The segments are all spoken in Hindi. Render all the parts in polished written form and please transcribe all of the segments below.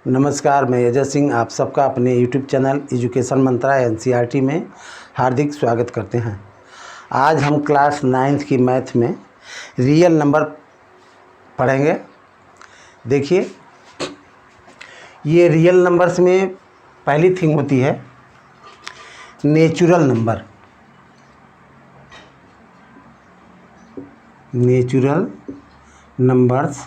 नमस्कार, मैं अजय सिंह आप सबका अपने YouTube चैनल एजुकेशन मंत्रा NCERT में हार्दिक स्वागत करते हैं। आज हम क्लास 9th की मैथ में रियल नंबर पढ़ेंगे। देखिए, ये रियल नंबर्स में पहली थिंग होती है natural number. Natural numbers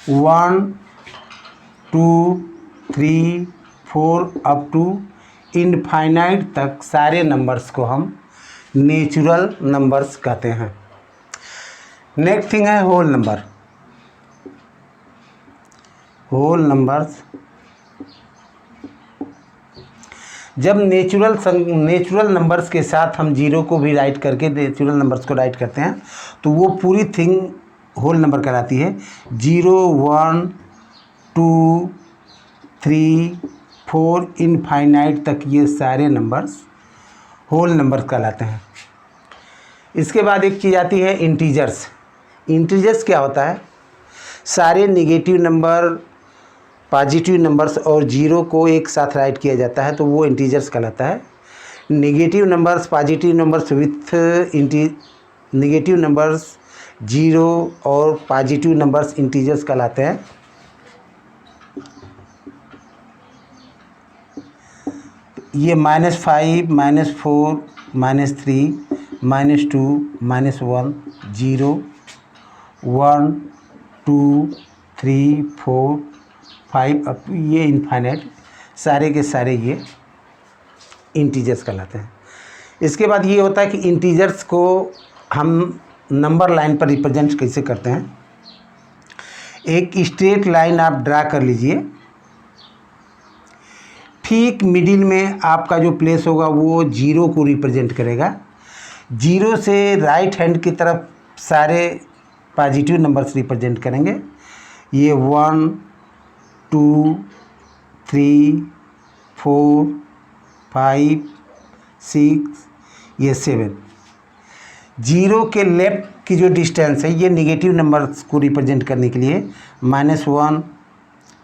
1, 2, 3, 4 up to infinite तक सारे नंबर्स को हम नेचुरल नंबर्स कहते हैं। नेक्स्ट थिंग है होल नंबर। होल नंबर्स जब नेचुरल नंबर्स के साथ हम जीरो को भी राइट करके नेचुरल नंबर्स को राइट करते हैं तो वो पूरी थिंग होल नंबर कहलाती है। 0, 1, 2, 3, 4 इनफाइनाइट तक ये सारे नंबर्स होल नंबर्स कहलाते हैं। इसके बाद एक चीज़ आती है इंटीजर्स। इंटीजर्स क्या होता है? सारे नेगेटिव नंबर, पॉजिटिव नंबर्स और जीरो को एक साथ राइट किया जाता है तो वो इंटीजर्स कहलाता है। Negative numbers, positive numbers with negative numbers, zero और पॉजिटिव नंबर्स इंटीजर्स कहलाते हैं। ये -5, -4, -3, -2, -1, 0, 1, 2, 3, 4, 5 अब ये इनफाइनाइट सारे के सारे ये इंटीजर्स कहलाते हैं। इसके बाद ये होता है कि इंटीजर्स को हम नंबर लाइन पर रिप्रेजेंट कैसे करते हैं। एक स्ट्रेट लाइन आप ड्रा कर लीजिए। ठीक मिडिल में आपका जो प्लेस होगा वो जीरो को रिप्रेजेंट करेगा। जीरो से राइट हैंड की तरफ सारे पॉजिटिव नंबर्स रिप्रेजेंट करेंगे। ये 1, 2, 3, 4, 5, 6, ये 7। जीरो के लेफ्ट की जो डिस्टेंस है ये नेगेटिव नंबर्स को रिप्रेजेंट करने के लिए -1,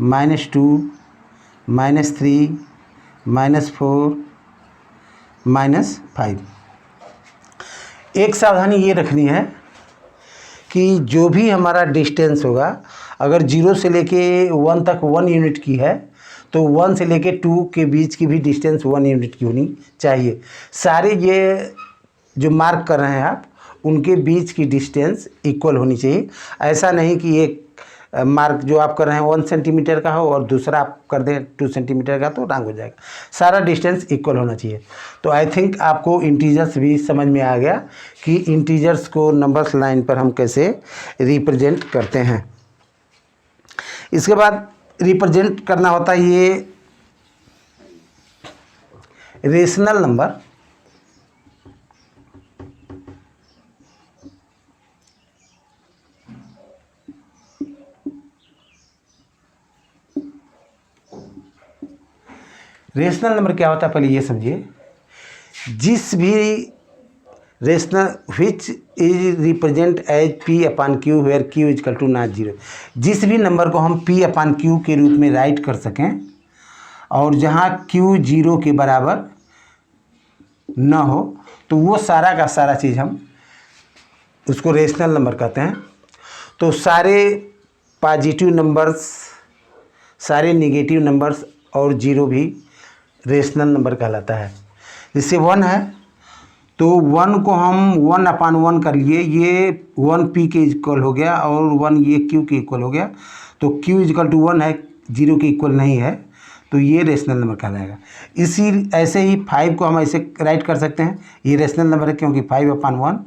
-2, -3, -4, -5। एक सावधानी ये रखनी है कि जो भी हमारा डिस्टेंस होगा, अगर 0 से लेके 1 तक 1 यूनिट की है तो 1 से लेके 2 के बीच की भी डिस्टेंस 1 यूनिट की होनी चाहिए। सारे ये जो मार्क कर रहे हैं आप, उनके बीच की डिस्टेंस इक्वल होनी चाहिए। ऐसा नहीं कि एक मार्क जो आप कर रहे हैं 1 सेंटीमीटर का हो और दूसरा आप कर दें 2 सेंटीमीटर का, तो रॉन्ग हो जाएगा। सारा डिस्टेंस इक्वल होना चाहिए। तो आई थिंक आपको इंटीजर्स भी समझ में आ गया कि इंटीजर्स को नंबर्स लाइन पर हम कैसे रिप्रेजेंट करते हैं। इसके बाद रिप्रेजेंट करना होता है ये रेशनल नंबर। रेशनल नंबर क्या होता है पहले ये समझिए। जिस भी rational which is represent as P/Q where Q = not 0, जिस भी नंबर को हम P/Q के रूप में राइट कर सकें और जहां Q 0 के बराबर न हो तो वो सारा का सारा चीज़ हम उसको रेशनल नंबर कहते हैं। तो सारे पॉजिटिव नंबर्स, सारे नेगेटिव नंबर्स और जीरो भी रेशनल नंबर कहलाता है। जैसे 1 है तो 1 को हम 1/1 कर लिए, ये 1 P के इक्वल हो गया और 1 ये Q के इक्वल हो गया। तो Q = 1 है, 0 के इक्वल नहीं है, तो ये रेशनल नंबर कहलाएगा। इसी ऐसे ही 5 को हम ऐसे राइट कर सकते हैं, ये रेशनल नंबर है क्योंकि 5/1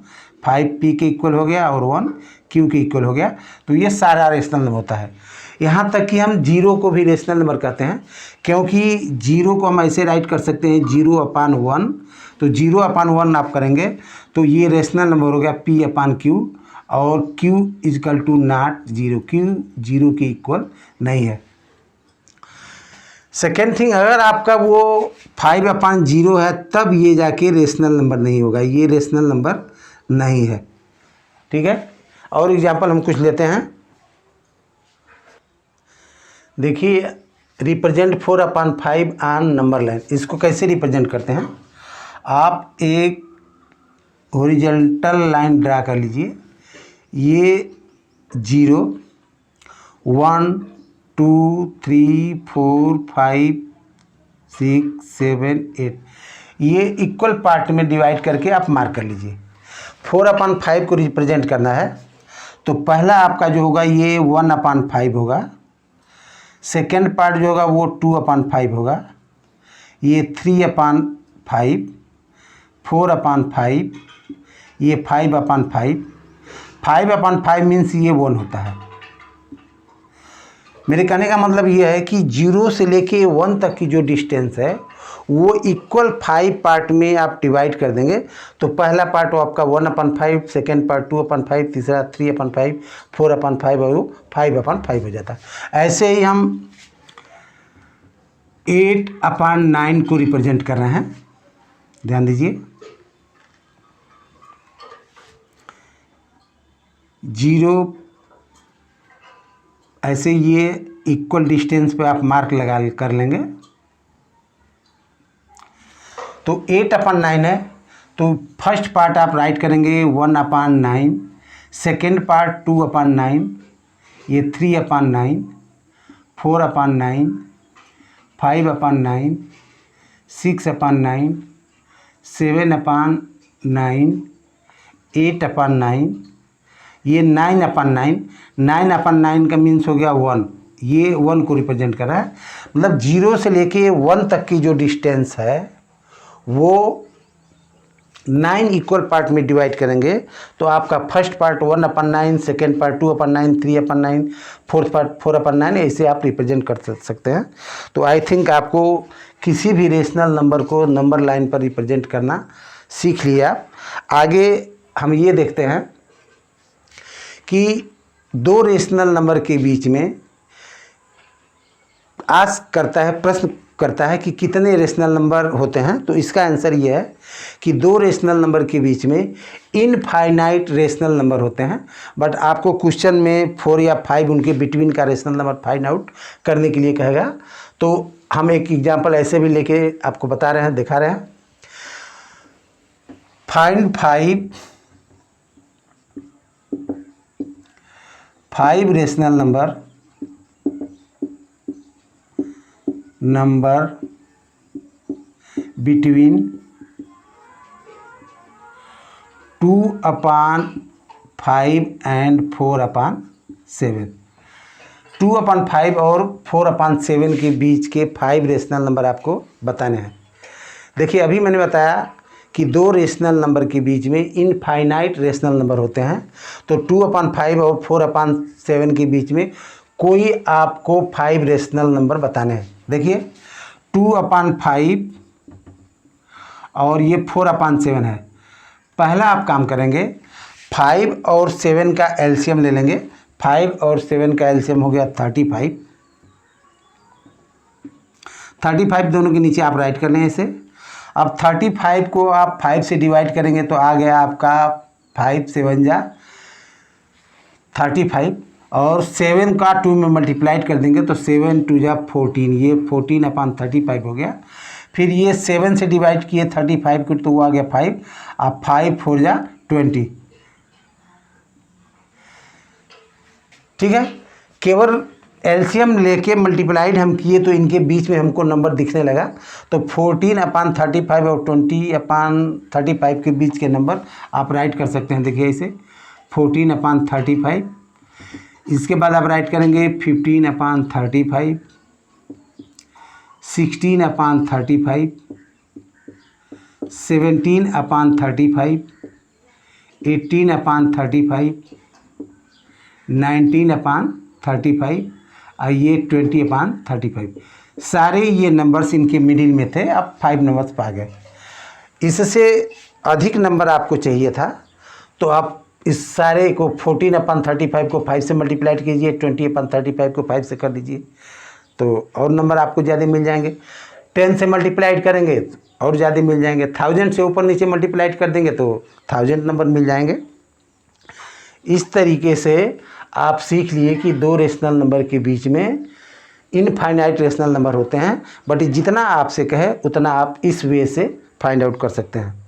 5 P के इक्वल हो गया और 1 Q के इक्वल हो गया। तो ये सारा रेशनल नंबर होता है। यहाँ तक कि हम जीरो को भी रेशनल नंबर कहते हैं क्योंकि जीरो को हम ऐसे राइट कर सकते हैं 0/1। तो 0/1 आप करेंगे तो ये रेशनल नंबर हो गया P/Q और Q = नॉट 0, Q 0 के इक्वल नहीं है। सेकेंड थिंग, अगर आपका वो 5/0 है तब ये जाके रेशनल नंबर नहीं होगा, ये रेशनल नंबर नहीं है। ठीक है। और एग्जांपल हम कुछ लेते हैं। देखिए रिप्रेजेंट 4/5 ऑन नंबर लाइन, इसको कैसे रिप्रेजेंट करते हैं। आप एक हॉरिजॉन्टल लाइन ड्रा कर लीजिए, ये 0 1 2 3 4 5 6 7 8 ये इक्वल पार्ट में डिवाइड करके आप मार्क कर लीजिए। 4/5 को रिप्रेजेंट करना है तो पहला आपका जो होगा ये 1/5 होगा, सेकेंड पार्ट जो होगा वो 2/5 होगा, ये 3/5, 4/5, ये 5/5, 5/5 मीन्स ये 1 होता है। मेरे कहने का मतलब ये है कि 0 से लेके 1 तक की जो डिस्टेंस है वो इक्वल 5 पार्ट में आप डिवाइड कर देंगे तो पहला पार्ट वो आपका 1/5, सेकेंड पार्ट 2/5, तीसरा 3/5, 4/5 और 5/5 हो जाता है। ऐसे ही हम 8/9 को रिप्रेजेंट कर रहे हैं, ध्यान दीजिए। 0 ऐसे ये इक्वल डिस्टेंस पे आप मार्क लगा कर लेंगे तो 8/9 है तो फर्स्ट पार्ट आप राइट करेंगे 1/9, सेकेंड पार्ट 2/9, ये 3/9, 4/9, 5/9, 6/9, 7/9, 8/9, ये 9/9, 9/9 का मीन्स हो गया 1, ये 1 को रिप्रेजेंट कर रहा है। मतलब 0 से लेके 1 तक की जो डिस्टेंस है वो 9 इक्वल पार्ट में डिवाइड करेंगे तो आपका first part 1/9, second part 2/9, 3/9, fourth part 4/9 ऐसे आप रिप्रेजेंट कर सकते हैं। तो आई थिंक आपको किसी भी रेशनल नंबर को नंबर लाइन पर रिप्रेजेंट करना सीख लिया। आगे हम ये देखते हैं कि दो रेशनल नंबर के बीच में प्रश्न करता है कि कितने रेशनल नंबर होते हैं। तो इसका आंसर ये है कि दो रेशनल नंबर के बीच में इनफाइनाइट रेशनल नंबर होते हैं, बट आपको क्वेश्चन में 4 या 5 उनके बिटवीन का रेशनल नंबर फाइंड आउट करने के लिए कहेगा। तो हम एक एग्जांपल ऐसे भी लेके आपको बता रहे हैं, दिखा रहे हैं। Find 5 rational number between 2/5 and 4/7। 2/5 और 4/7 के बीच के 5 रेशनल नंबर आपको बताने हैं। देखिए अभी मैंने बताया कि दो रेशनल नंबर के बीच में इनफाइनाइट रेशनल नंबर होते हैं, तो 2/5 और 4/7 के बीच में कोई आपको 5 रेशनल नंबर बताने हैं। देखिए 2/5 और ये 4/7 है। पहला आप काम करेंगे 5 और 7 का एलसीएम ले लेंगे। 5 और 7 का एलसीएम हो गया 35। 35 दोनों के नीचे आप राइट कर लें ऐसे। अब 35 को आप 5 से डिवाइड करेंगे तो आ गया आपका 5 7 जा 35 और 7 का 2 में मल्टीप्लाइड कर देंगे तो 7 2 जा 14, ये 14/35 हो गया। फिर ये 7 से डिवाइड किए 35 को तो वो आ गया 5, अब 5 4 जा 20। ठीक है, केवल एलसीएम लेके मल्टीप्लाइड हम किए तो इनके बीच में हमको नंबर दिखने लगा। तो 14/35 और 20/35 के बीच के नंबर आप राइट कर सकते हैं। देखिए इसे 14/35, इसके बाद आप राइट करेंगे 15/35, 16/35, 17/35, 18/35, 19/35 और ये 20/35। सारे ये नंबर्स इनके मिडिल में थे, अब 5 नंबर्स पा गए। इससे अधिक नंबर आपको चाहिए था तो आप इस सारे को 14/35 को 5 से मल्टीप्लाइड कीजिए, 20/35 को 5 से कर दीजिए तो और नंबर आपको ज़्यादा मिल जाएंगे। 10 से मल्टीप्लाइड करेंगे और ज़्यादा मिल जाएंगे। 1000 से ऊपर नीचे मल्टीप्लाइड कर देंगे तो 1000 नंबर मिल जाएंगे। इस तरीके से आप सीख लिए कि दो रेशनल नंबर के बीच में इनफाइनाइट रेशनल नंबर होते हैं, बट जितना आपसे कहे उतना आप इस वे से फाइंड आउट कर सकते हैं।